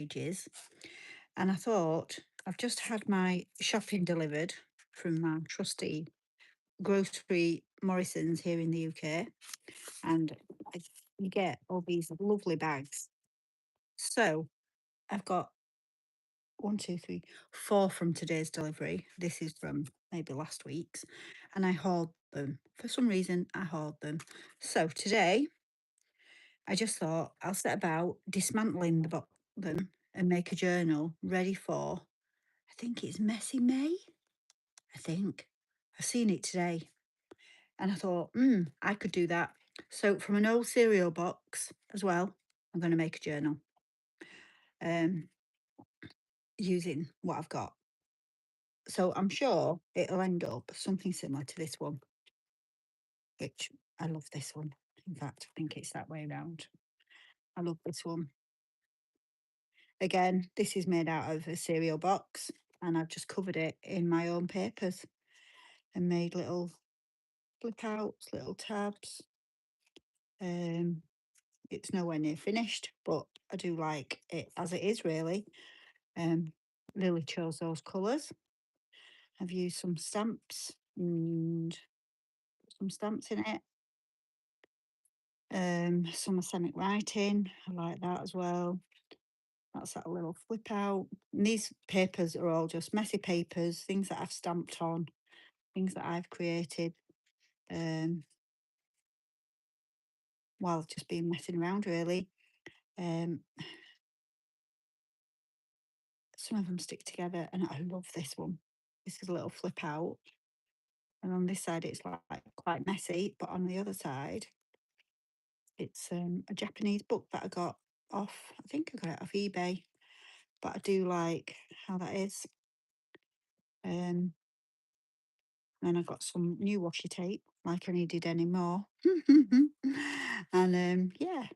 ages. And I thought, I've just had my shopping delivered from my trusty grocery Morrison's here in the UK. And you get all these lovely bags. So I've got one, two, three, four from today's delivery. This is from maybe last week's. And I hoard them. For some reason, I hoard them. So today, I just thought I'll set about dismantling them and make a journal ready for, I think it's Messy May. I think. I've seen it today. And I thought, I could do that. So from an old cereal box as well, I'm going to make a journal um, using what I've got. So I'm sure it'll end up something similar to this one, which I love this one. In fact, I think it's that way around. I love this one. Again, this is made out of a cereal box and I've just covered it in my own papers and made little flip outs, little tabs. It's nowhere near finished, but I do like it as it is, really. Lily chose those colours. I've used some stamps and some stamps in it. Some Asemic writing, I like that as well. That's that little flip out. And these papers are all just messy papers, things that I've stamped on, things that I've created while just being messing around, really. Some of them stick together, and I love this one. This is a little flip out, and on this side it's like quite messy, but on the other side it's a Japanese book that I got off. I think I got it off eBay, but I do like how that is. Then I got some new washi tape, like I needed any more. And yeah.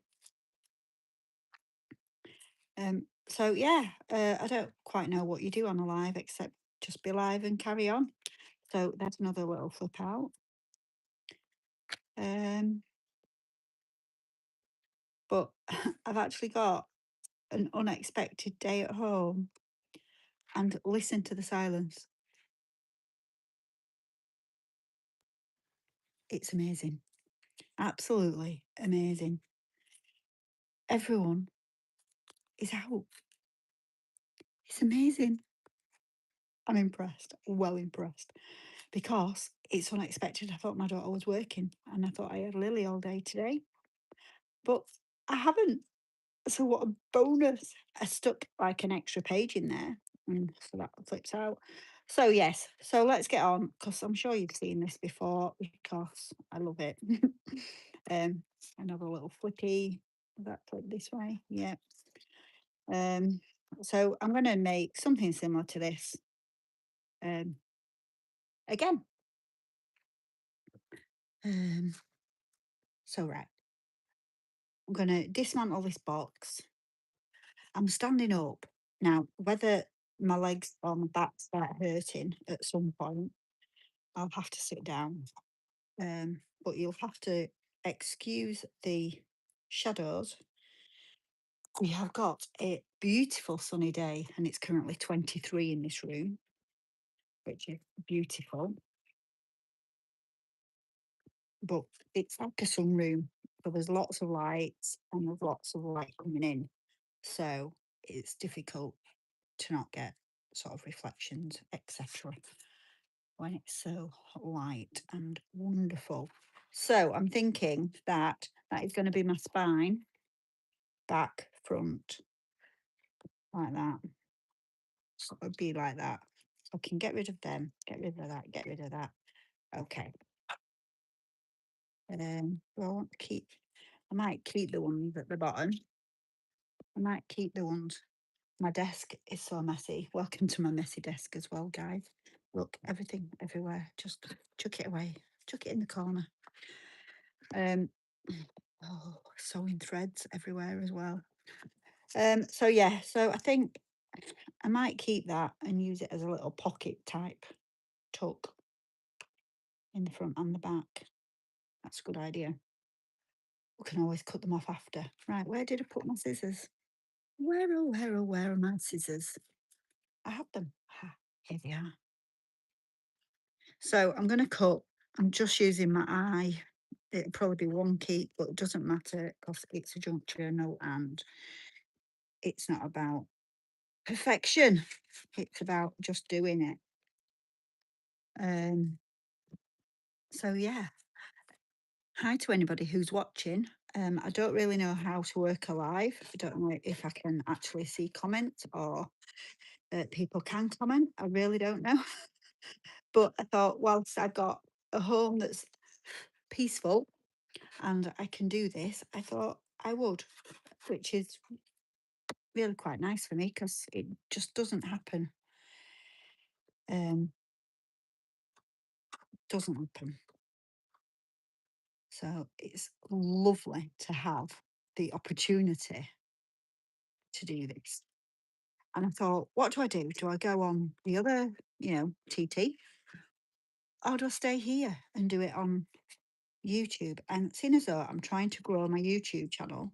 So yeah, I don't quite know what you do on a live except just be live and carry on. So that's another little flip out. But I've actually got an unexpected day at home, and listen to the silence. It's amazing. Absolutely amazing. Everyone is out. It's amazing. I'm impressed, well impressed, because it's unexpected. I thought my daughter was working and I thought I had Lily all day today, but I haven't. So what a bonus. I stuck like an extra page in there and so that flips out. So yes, so let's get on because I'm sure you've seen this before because I love it. Another little flippy that flip this way. Yeah. So I'm going to make something similar to this again. So right, I'm going to dismantle this box. I'm standing up now. Whether my legs or my back start hurting at some point, I'll have to sit down. But you'll have to excuse the shadows. We have got a beautiful sunny day, and it's currently 23 in this room, which is beautiful. But it's like a sunroom, so there's lots of lights and there's lots of light coming in. So it's difficult to not get sort of reflections, etc. when it's so light and wonderful. So I'm thinking that that is going to be my spine, back, front, like that. So it would be like that. I can get rid of them, get rid of that, get rid of that. Okay. Do I want to keep, I might keep the ones at the bottom. I might keep the ones. My desk is so messy. Welcome to my messy desk as well, guys. Look, everything everywhere. Just chuck it away. Chuck it in the corner. Oh, sewing threads everywhere as well. So yeah, so I think I might keep that and use it as a little pocket type tuck in the front and the back. That's a good idea. We can always cut them off after. Right, where did I put my scissors? where are my scissors? I have them. Ah, here they are. So I'm going to cut. I'm just using my eye. It'll probably be wonky, but it doesn't matter because it's a junk journal and it's not about perfection. It's about just doing it. So yeah, hi to anybody who's watching. I don't really know how to work a live. I don't know if I can actually see comments or people can comment. I really don't know. But I thought, whilst I've got a home that's peaceful and I can do this, I thought I would, which is really quite nice for me because it just doesn't happen. Doesn't happen. So it's lovely to have the opportunity to do this. And I thought, what do I do? Do I go on the other, TT? Or do I stay here and do it on YouTube? And seeing as though I'm trying to grow my YouTube channel,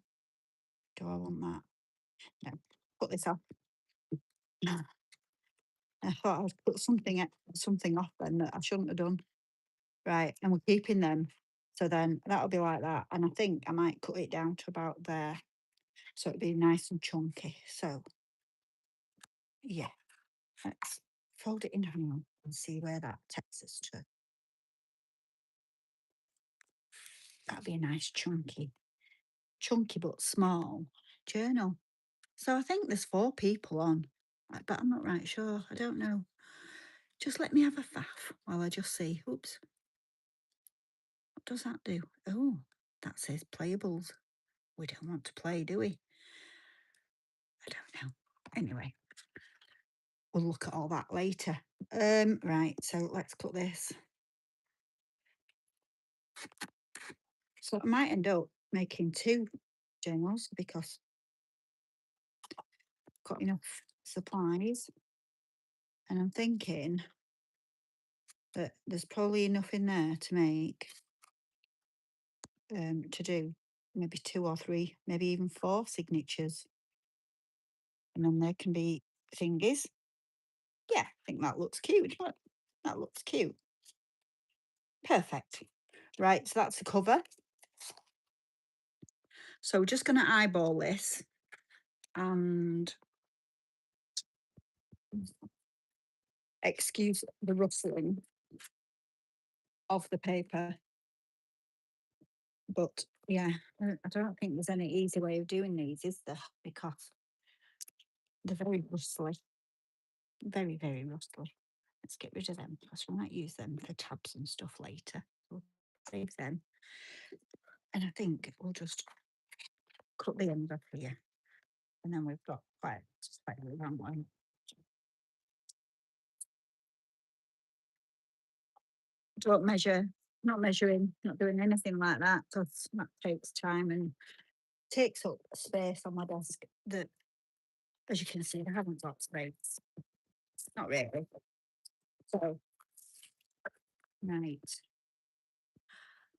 do I want that? No, put this off. I thought I'd put something off then that I shouldn't have done. Right, and we're keeping them. So then that'll be like that. And I think I might cut it down to about there. So it'd be nice and chunky. So yeah, let's fold it in half and see where that takes us to. That'd be a nice chunky but small journal. So I think there's 4 people on, but I'm not right sure. I don't know. Just let me have a faff while I just see. Oops. What does that do? Oh, that says playables. We don't want to play, do we? I don't know. Anyway, we'll look at all that later. Right, so let's cut this. So I might end up making 2 journals because I've got enough supplies. And I'm thinking that there's probably enough in there to make, to do maybe 2 or 3, maybe even 4 signatures. And then there can be thingies. Yeah, I think that looks cute. That looks cute. Perfect. Right, so that's the cover. So we're just going to eyeball this and excuse the rustling of the paper. But yeah, I don't think there's any easy way of doing these, is there? Because they're very rustly. Very, very rustly. Let's get rid of them because we might use them for tabs and stuff later. We'll save them. And I think we'll just cut the end off here. And then we've got quite a long one. Don't measure, not measuring, not doing anything like that because that takes time and takes up space on my desk that, as you can see, I haven't got space. Not really. So, right.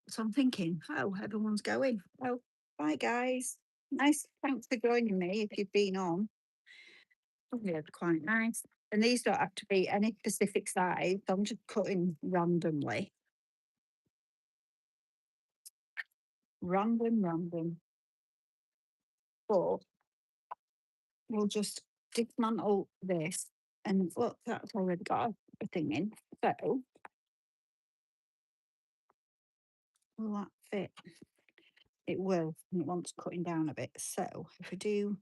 So I'm thinking, oh, everyone's going. Oh, bye, guys. Nice. Thanks for joining me if you've been on. Yeah, quite nice. And these don't have to be any specific size. I'm just cutting randomly. Random. But we'll just dismantle this. And look, that's already got a thing in. So will that fit? It will. And it wants cutting down a bit. So if we do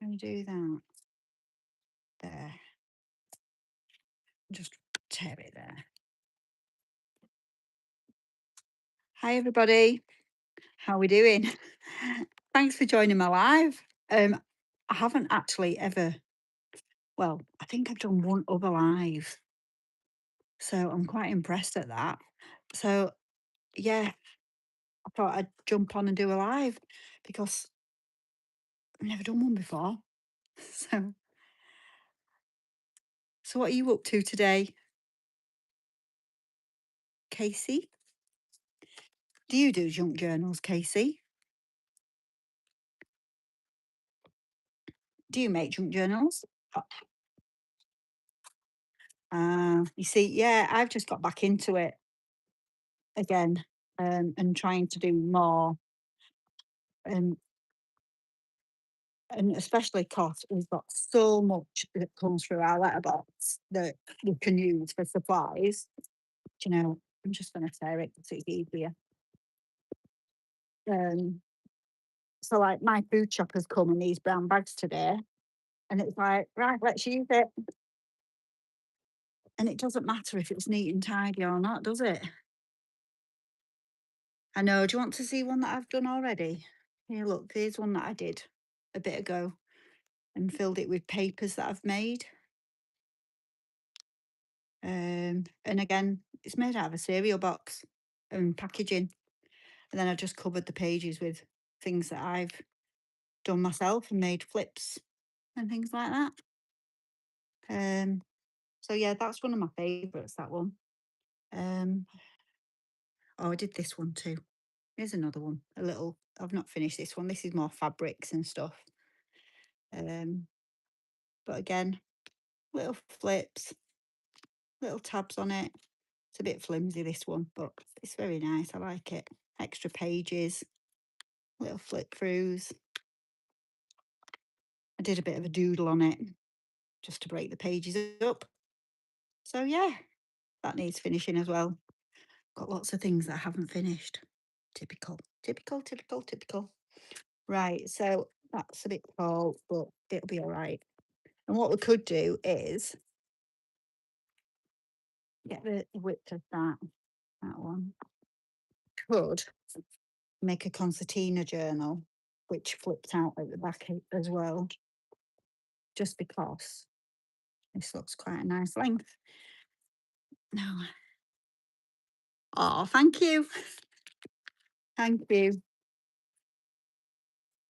that there, just tear it there. Hi everybody, how are we doing? Thanks for joining my live. I haven't actually ever, well, I think I've done one other live, so I'm quite impressed at that. So yeah, I thought I'd jump on and do a live because I've never done one before. So what are you up to today, Casey? Do you do junk journals, Casey? Do you make junk journals? You see, yeah, I've just got back into it again, and trying to do more, and especially 'cause we've got so much that comes through our letterbox that we can use for supplies. Do you know, I'm just gonna tear it so it's easier. Um, so like my food shoppers come in these brown bags today, and it's like, right, let's use it. And it doesn't matter if it's neat and tidy or not, does it? I know. Do you want to see one that I've done already? Here, look, here's one that I did a bit ago and filled it with papers that I've made. And again, it's made out of a cereal box and packaging. And then I just covered the pages with things that I've done myself and made flips and things like that. Um, so yeah, that's one of my favourites, that one. Um, oh, I did this one too. Here's another one. A little. I've not finished this one. This is more fabrics and stuff. Um, but again, little flips, little tabs on it. It's a bit flimsy, this one, but it's very nice. I like it. Extra pages, little flip throughs. I did a bit of a doodle on it just to break the pages up. So yeah, that needs finishing as well. Got lots of things that I haven't finished. Typical, typical, typical, typical. Right, so that's a bit tall, but it'll be all right. And what we could do is get the width of that one. Could make a concertina journal, which flips out at the back as well, just because this looks quite a nice length. No. Oh, thank you. Thank you.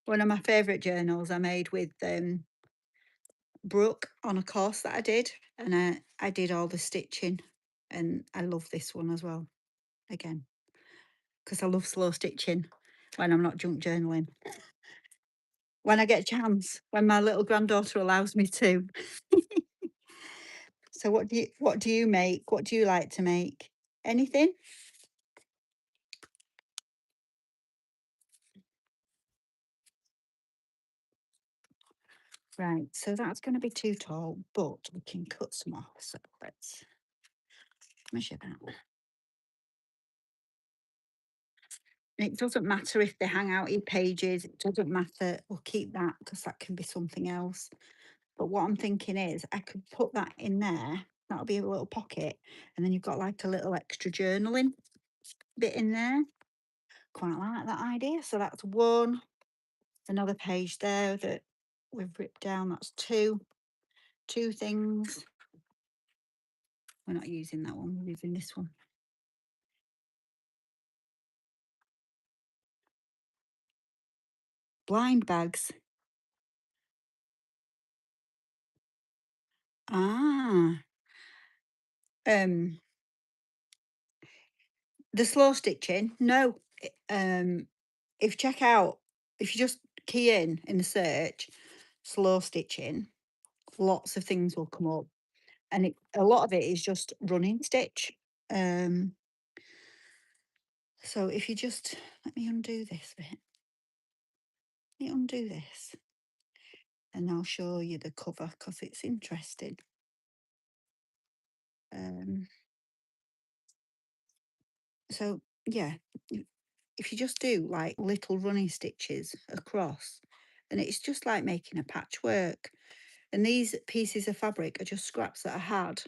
One of my favourite journals I made with Brooke on a course that I did, and I did all the stitching, and I love this one as well. Again, because I love slow stitching when I'm not junk journaling. When I get a chance, when my little granddaughter allows me to. So what do you make? What do you like to make? Anything? Right, so that's going to be too tall, but we can cut some off. So let's measure that. And it doesn't matter if they hang out in pages, it doesn't matter. We'll keep that because that can be something else. But what I'm thinking is I could put that in there. That'll be a little pocket. And then you've got like a little extra journaling bit in there. Quite like that idea. So that's one. Another page there that we've ripped down. That's two. Two things. We're not using that one. We're using this one. Blind bags. Ah. Um, the slow stitching. No. If you check out, if you just key in the search, slow stitching, lots of things will come up, and a lot of it is just running stitch. Um, so if you just let me undo this bit, let me undo this, and I'll show you the cover because it's interesting. Um, so yeah, if you just do like little running stitches across, and it's just like making a patchwork. And these pieces of fabric are just scraps that I had.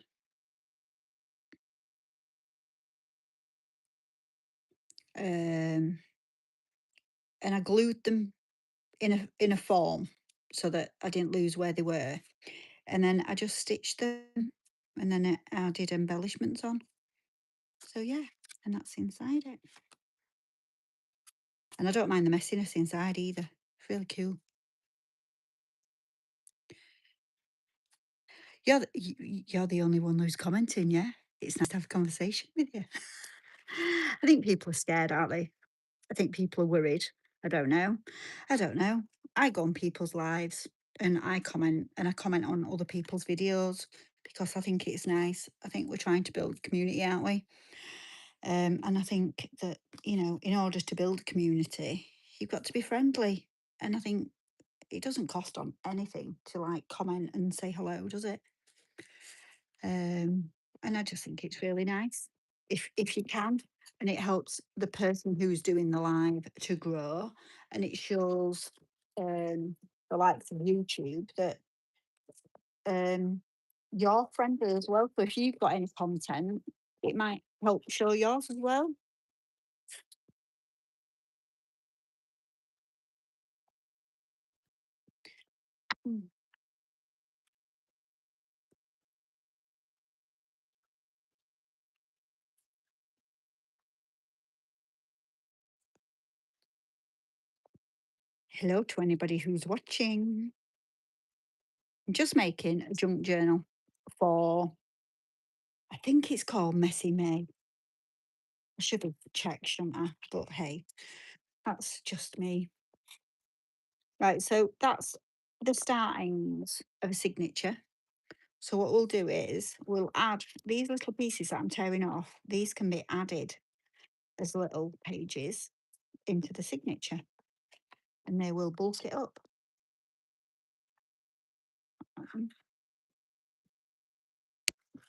Um, and I glued them in a form so that I didn't lose where they were. And then I just stitched them, and then I added embellishments on. So yeah, and that's inside it. And I don't mind the messiness inside either. It's really cool. You're the only one who's commenting, yeah? It's nice to have a conversation with you. I think people are scared, aren't they? I think people are worried. I don't know. I don't know. I go on people's lives and I comment on other people's videos because I think it's nice. I think we're trying to build community, aren't we? And I think that, in order to build a community, you've got to be friendly. And I think it doesn't cost on anything to like comment and say hello, does it? And I just think it's really nice if you can, and it helps the person who's doing the live to grow, and it shows the likes of YouTube that um, you're friendly as well. So if you've got any content, it might help show yours as well. Mm. Hello to anybody who's watching. I'm just making a junk journal for, I think it's called Messy May. I should have checked, shouldn't I? But hey, that's just me. Right, so that's the startings of a signature. So what we'll do is we'll add these little pieces that I'm tearing off. These can be added as little pages into the signature, and they will bulk it up.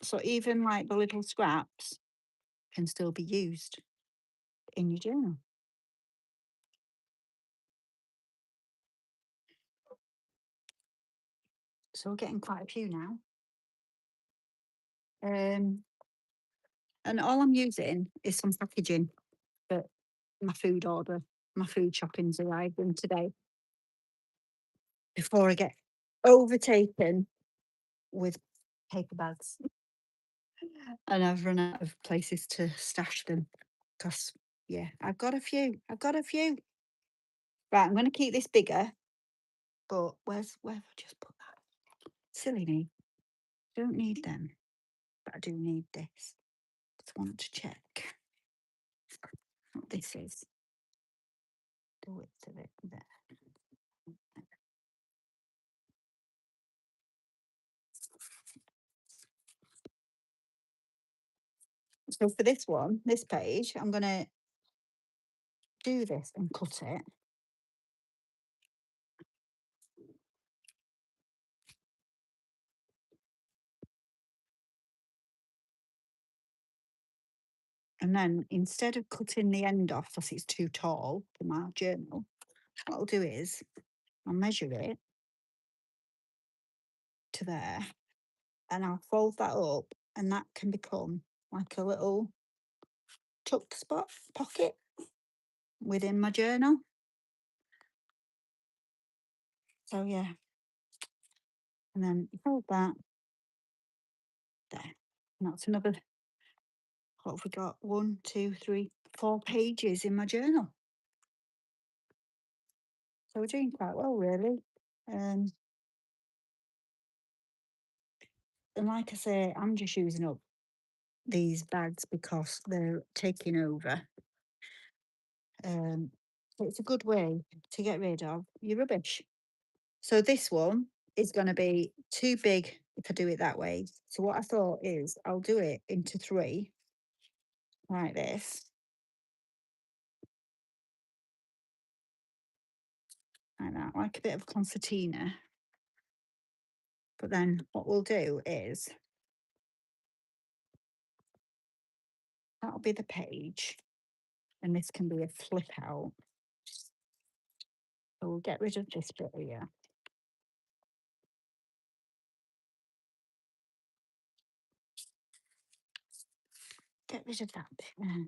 So even like the little scraps can still be used in your journal. So we're getting quite a few now. Um, and all I'm using is some packaging that my food order, my food shopping's arrived in today before I get overtaken with paper bags. And I've run out of places to stash them because, yeah, I've got a few. I've got a few. Right, I'm going to keep this bigger, but where have I just put that? Silly me. Don't need them, but I do need this. Just want to check what this is. The width of it there. So for this one, this page, I'm going to do this and cut it. And then instead of cutting the end off because it's too tall for my journal, what I'll do is I'll measure it to there and I'll fold that up, and that can become like a little tuck spot pocket within my journal. So yeah, and then fold that there. And that's another, what have we got? 1, 2, 3, 4 pages in my journal. So we're doing quite well, really. And like I say, I'm just using up these bags because they're taking over. So it's a good way to get rid of your rubbish. So this one is going to be too big if I do it that way. So what I thought is I'll do it into 3 like this. Like that, like a bit of concertina. But then what we'll do is that'll be the page, and this can be a flip out. So we'll get rid of this bit here. Get rid of that bit there.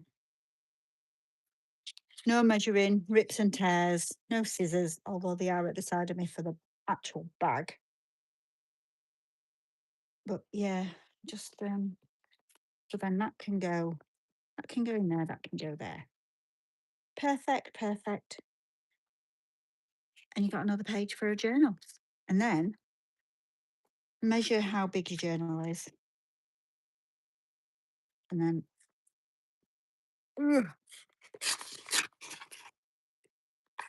No measuring, rips and tears, no scissors, although they are at the side of me for the actual bag. But yeah, just so then that can go in there, that can go there. Perfect, perfect. And you got another page for a journal. And then measure how big your journal is. And then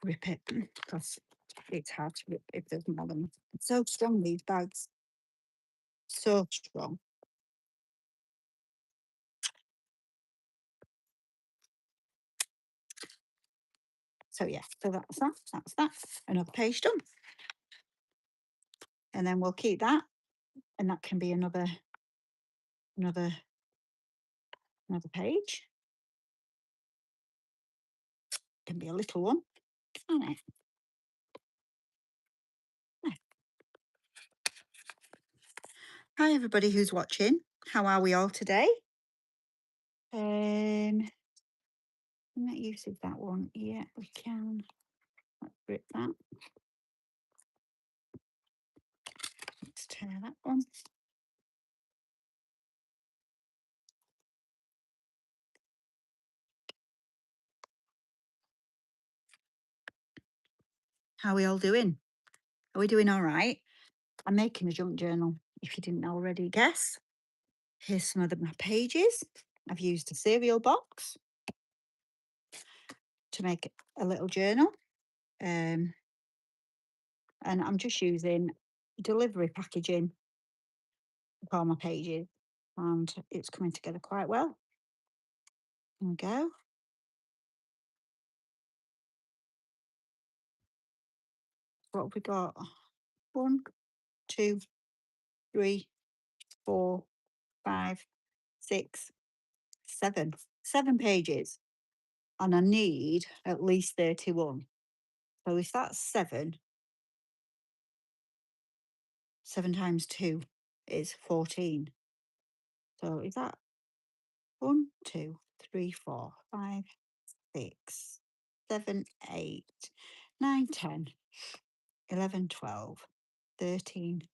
rip it because it's hard to rip if there's more than. It's so strong, these bags. So strong. So yeah, so that's that. That's that. Another page done. And then we'll keep that. And that can be another page. Can be a little one, can't it? Yeah. Hi everybody who's watching. How are we all today? Not use of that one. Yeah, we can. Let's rip that. Let's tear that one. How are we all doing? Are we doing all right? I'm making a junk journal, if you didn't already guess. Here's some of my pages. I've used a cereal box to make a little journal. And I'm just using delivery packaging for all my pages. And it's coming together quite well. There we go. What have we got? 1, 2, 3, 4, 5, 6, 7. 7 pages. And I need at least 31. So if that's 7, 7 times 2 is 14. So is that 1, 2, 3, 4, 5, 6, 7, 8, 9, 10, 11, 12, 13,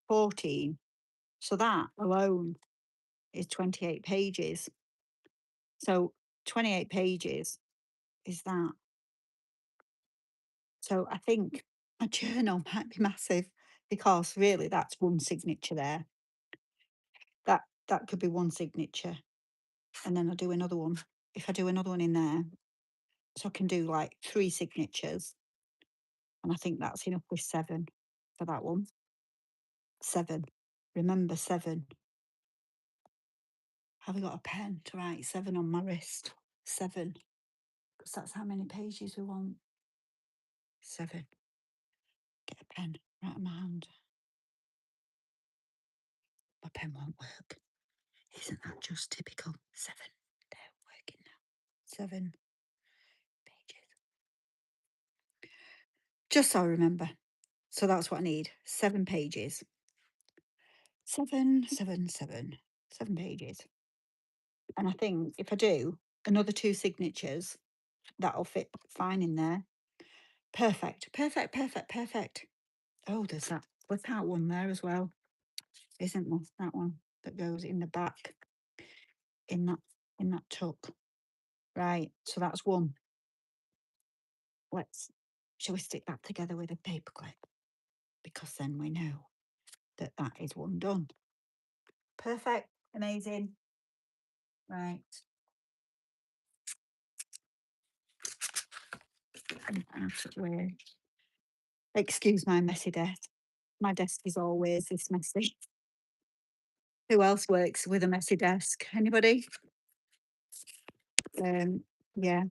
14. So that alone is 28 pages. So 28 pages is that. So I think a journal might be massive because really that's one signature there. That could be one signature. And then I'll do another one. If I do another one in there, so I can do like 3 signatures. And I think that's enough with 7 for that one. 7. Remember 7. Have I got a pen to write 7 on my wrist? 7. Because that's how many pages we want. 7. Get a pen right in my hand. My pen won't work. Isn't that just typical? 7. They're working now. 7 pages. Just so I remember. So that's what I need. 7 pages. 7, 7, 7. 7 pages. And I think if I do another 2 signatures, that'll fit fine in there. Perfect, perfect, perfect, perfect. Oh, there's that without one there as well, isn't there? That one that goes in the back in that tuck. Right, so that's one. Shall we stick that together with a paper clip? Because then we know that that is one done. Perfect, amazing. Right. Excuse my messy desk. My desk is always this messy. Who else works with a messy desk? Anybody? Yeah.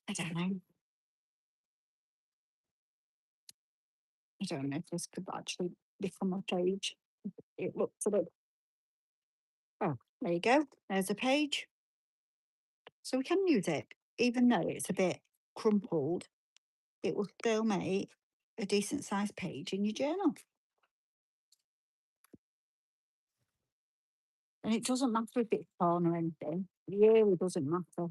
I don't know. I don't know if this could actually become a page. It looks a bit. Oh, there you go. There's a page. So we can use it, even though it's a bit crumpled. It will still make a decent sized page in your journal. And it doesn't matter if it's torn or anything. It really doesn't matter.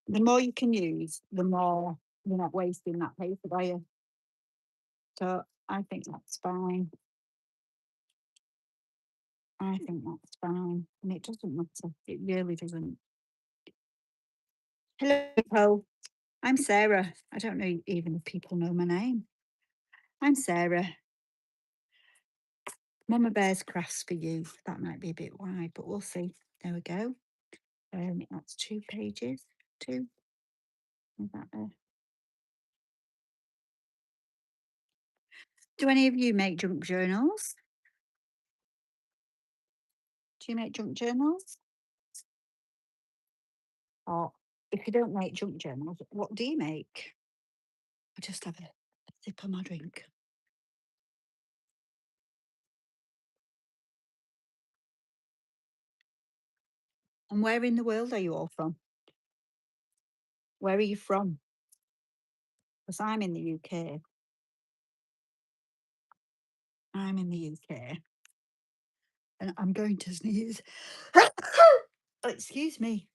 The more you can use, the more you're not wasting that paper, are you? So I think that's fine. I think that's fine. And it doesn't matter. It really doesn't. Hello, people. I'm Sarah. I don't know even if people know my name. I'm Sarah. Mummabearscrafts4u. That might be a bit wide, but we'll see. There we go. That's 2 pages. Two. Is that there? Do any of you make junk journals? Do you make junk journals? Or if you don't make junk journals, what do you make? I just have a sip of my drink. And where in the world are you all from? Where are you from? Because I'm in the UK. I'm in the UK. And I'm going to sneeze. Excuse me.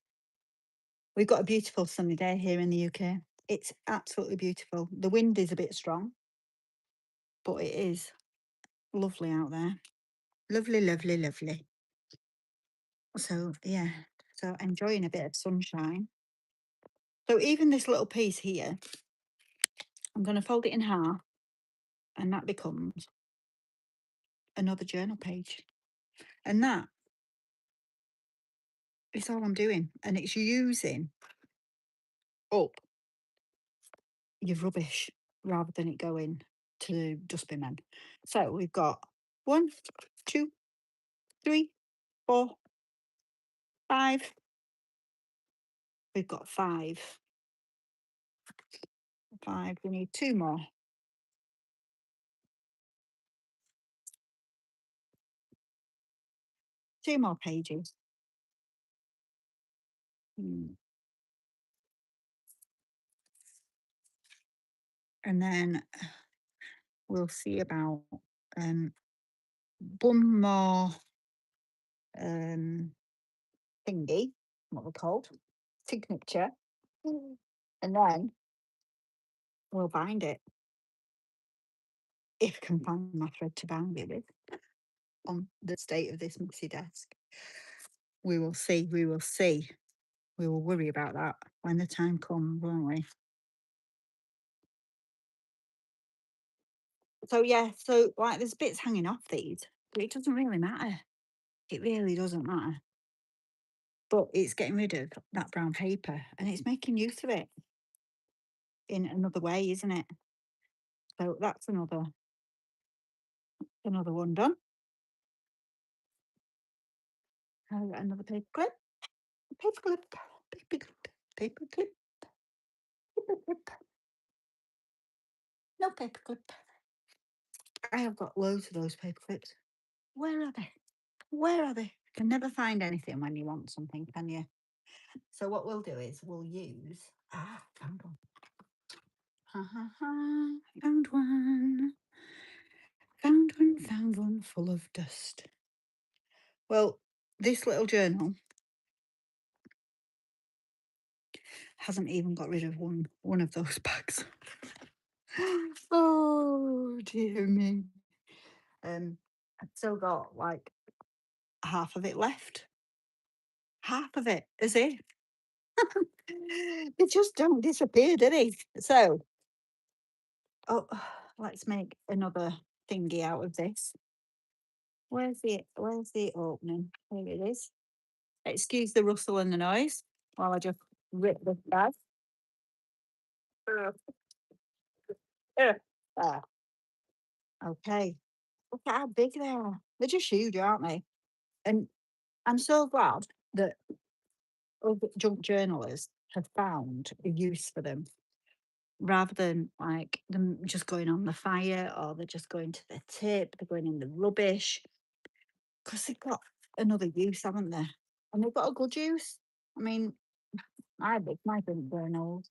We've got a beautiful sunny day here in the UK. It's absolutely beautiful. The wind is a bit strong, but it is lovely out there. Lovely, lovely, lovely. So, yeah, so enjoying a bit of sunshine. So, even this little piece here, I'm going to fold it in half, and that becomes another journal page. And that is all I'm doing. And it's using up your rubbish rather than it going to the dustbin then. So, we've got 1, 2, 3, 4, 5. We've got 5. 5. We need 2 more. 2 more pages. And then we'll see about one more thingy, what we're called, signature. And then we'll bind it. If I can find my thread to bind it with on the state of this messy desk. We will see. We will see. We will worry about that when the time comes, won't we? So yeah, so like there's bits hanging off these, but it doesn't really matter. It really doesn't matter. But it's getting rid of that brown paper and it's making use of it in another way, isn't it? So that's another one done. I've got another paper clip, paper clip, paper clip, paper clip, paper clip. No paper clip. I have got loads of those paper clips. Where are they? Where are they? You can never find anything when you want something, can you? So what we'll do is we'll use found one. Ha ha ha! Found one. Found one. Found one full of dust. Well, this little journal hasn't even got rid of one of those bags. Oh dear me. I've still got like half of it left. Half of it, is it? They just don't disappear, do they? So, oh, let's make another thingy out of this. Where's the opening? Here it is. Excuse the rustle and the noise while I just rip this bag. There. Okay. Look at how big they are. They're just huge, aren't they? And I'm so glad that other junk journalists have found a use for them rather than like them just going on the fire or they're just going to the tip, they're going in the rubbish because they've got another use, haven't they? And they've got a good use. I mean, my junk journals,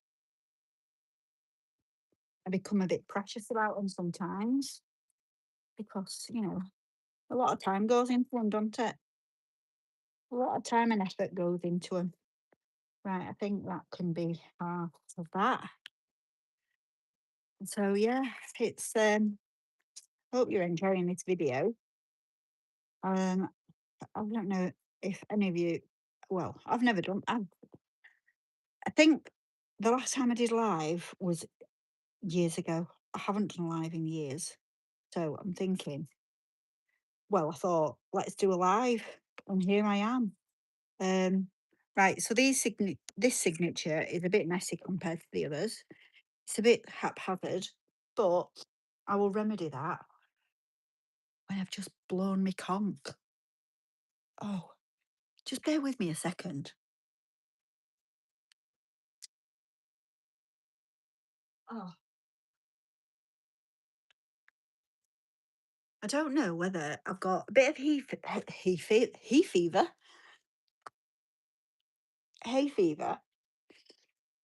I become a bit precious about them sometimes because, a lot of time goes into them, don't it? A lot of time and effort goes into them. Right, I think that can be half of that. So yeah, it's hope you're enjoying this video. I don't know if any of you, well, I've never done. I think the last time I did live was years ago. I haven't done live in years, so I'm thinking. Well, I thought let's do a live, and here I am. Um, Right, so this signature is a bit messy compared to the others. It's a bit haphazard, but I will remedy that when I've just blown my conch. Oh, just bear with me a second. Oh, I don't know whether I've got a bit of hay fever,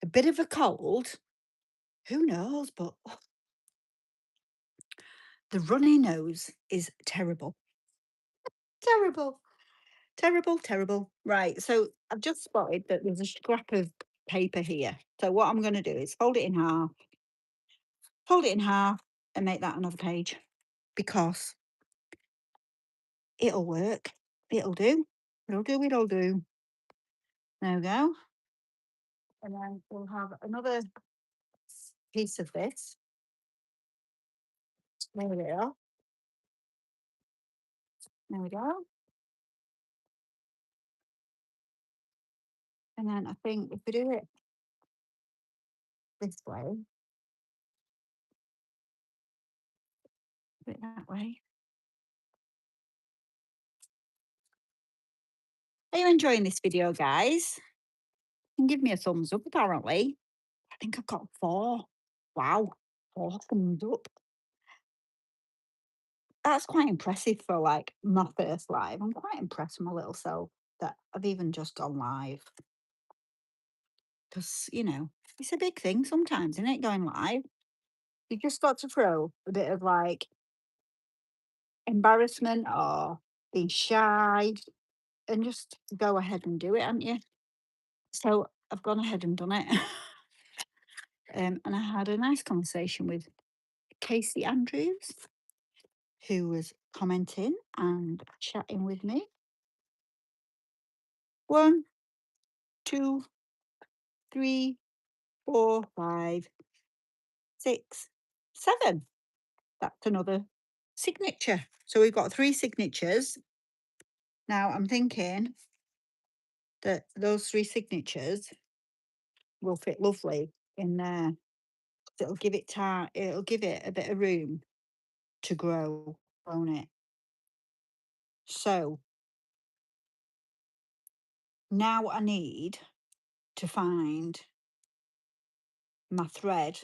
a bit of a cold. Who knows? But the runny nose is terrible. Terrible. Terrible, terrible. Right. So I've just spotted that there's a scrap of paper here. So what I'm going to do is fold it in half and make that another page because it'll work. It'll do. It'll do. It'll do. There we go. And then we'll have another piece of this. There we go. There we go. And then I think if we do it this way, do it that way. Are you enjoying this video, guys? And give me a thumbs up, apparently. I think I've got 4. Wow, 4 thumbs up. That's quite impressive for like my first live. I'm quite impressed with my little self that I've even just gone live. Because, it's a big thing sometimes, isn't it, going live? You just got to throw a bit of like embarrassment or being shy and just go ahead and do it, haven't you? So I've gone ahead and done it. And I had a nice conversation with Casey Andrews, who was commenting and chatting with me. 1, 2, 3, 4, 5, 6, 7. That's another signature. So we've got 3 signatures. Now I'm thinking that those 3 signatures will fit lovely in there. It'll give it time. It'll give it a bit of room to grow, won't it? So now I need to find my thread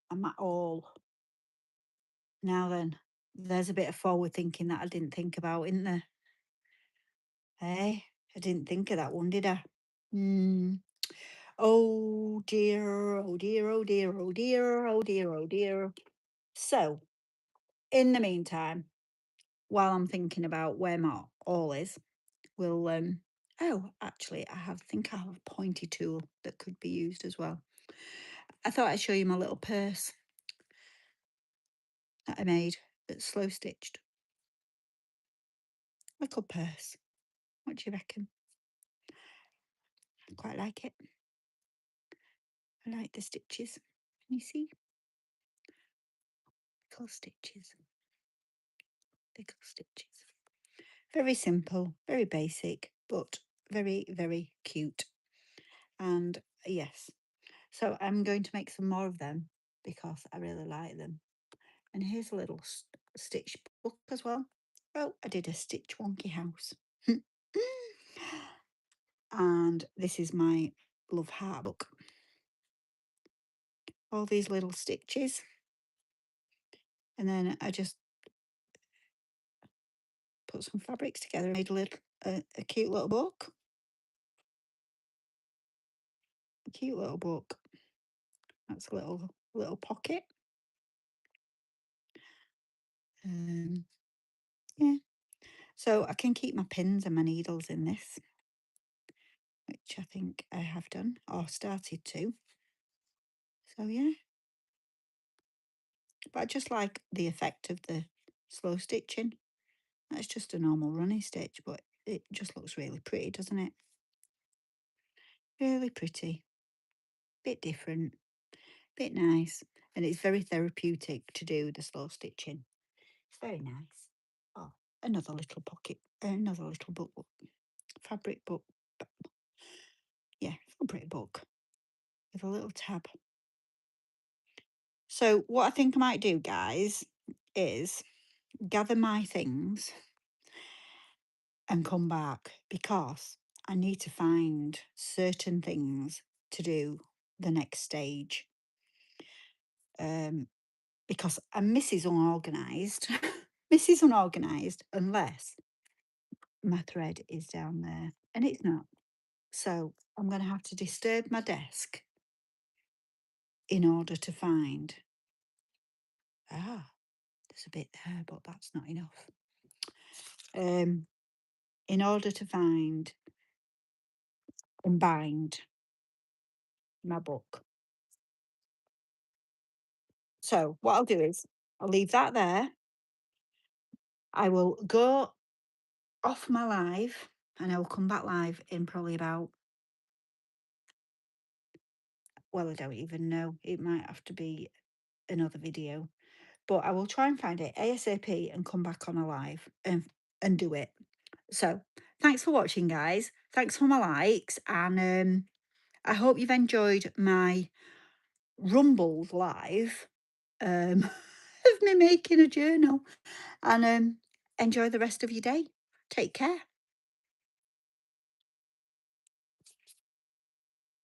and my awl. Now then, there's a bit of forward thinking that I didn't think about, isn't there? Hey, I didn't think of that one, did I? Hmm. Oh dear, oh dear, oh dear, oh dear, oh dear, oh dear. So, in the meantime, while I'm thinking about where my awl is, we'll oh, actually think I have a pointy tool that could be used as well. I thought I'd show you my little purse that I made that's slow stitched. Little purse. What do you reckon? I quite like it. I like the stitches. Can you see? Little stitches. Little stitches. Very simple, very basic, but very, very cute. And yes, so I'm going to make some more of them because I really like them. And here's a little stitch book as well. Oh, I did a stitch wonky house. And this is my love heart book. All these little stitches. And then I just put some fabrics together and made a cute little book. A cute little book. That's a little pocket. Yeah. So I can keep my pins and my needles in this, which I think I have done or started to. So yeah. But I just like the effect of the slow stitching. That's just a normal running stitch, but it just looks really pretty, doesn't it? Really pretty. Bit different, bit nice. And it's very therapeutic to do the slow stitching. It's very nice. Oh, another little pocket, another little book, fabric book. a pretty book with a little tab. So what I think I might do, guys, is gather my things and come back because I need to find certain things to do the next stage. Because I'm Mrs. Unorganised. Mrs. Unorganised, unless my thread is down there, and it's not. So I'm going to have to disturb my desk in order to find. There's a bit there, but that's not enough. In order to find and bind my book. So what I'll do is I'll leave that there. I will go off my live and I will come back live in probably about, well, I don't even know. It might have to be another video, but I will try and find it ASAP and come back on a live and do it. So thanks for watching, guys. Thanks for my likes, and I hope you've enjoyed my rumbled live of me making a journal, and enjoy the rest of your day. Take care.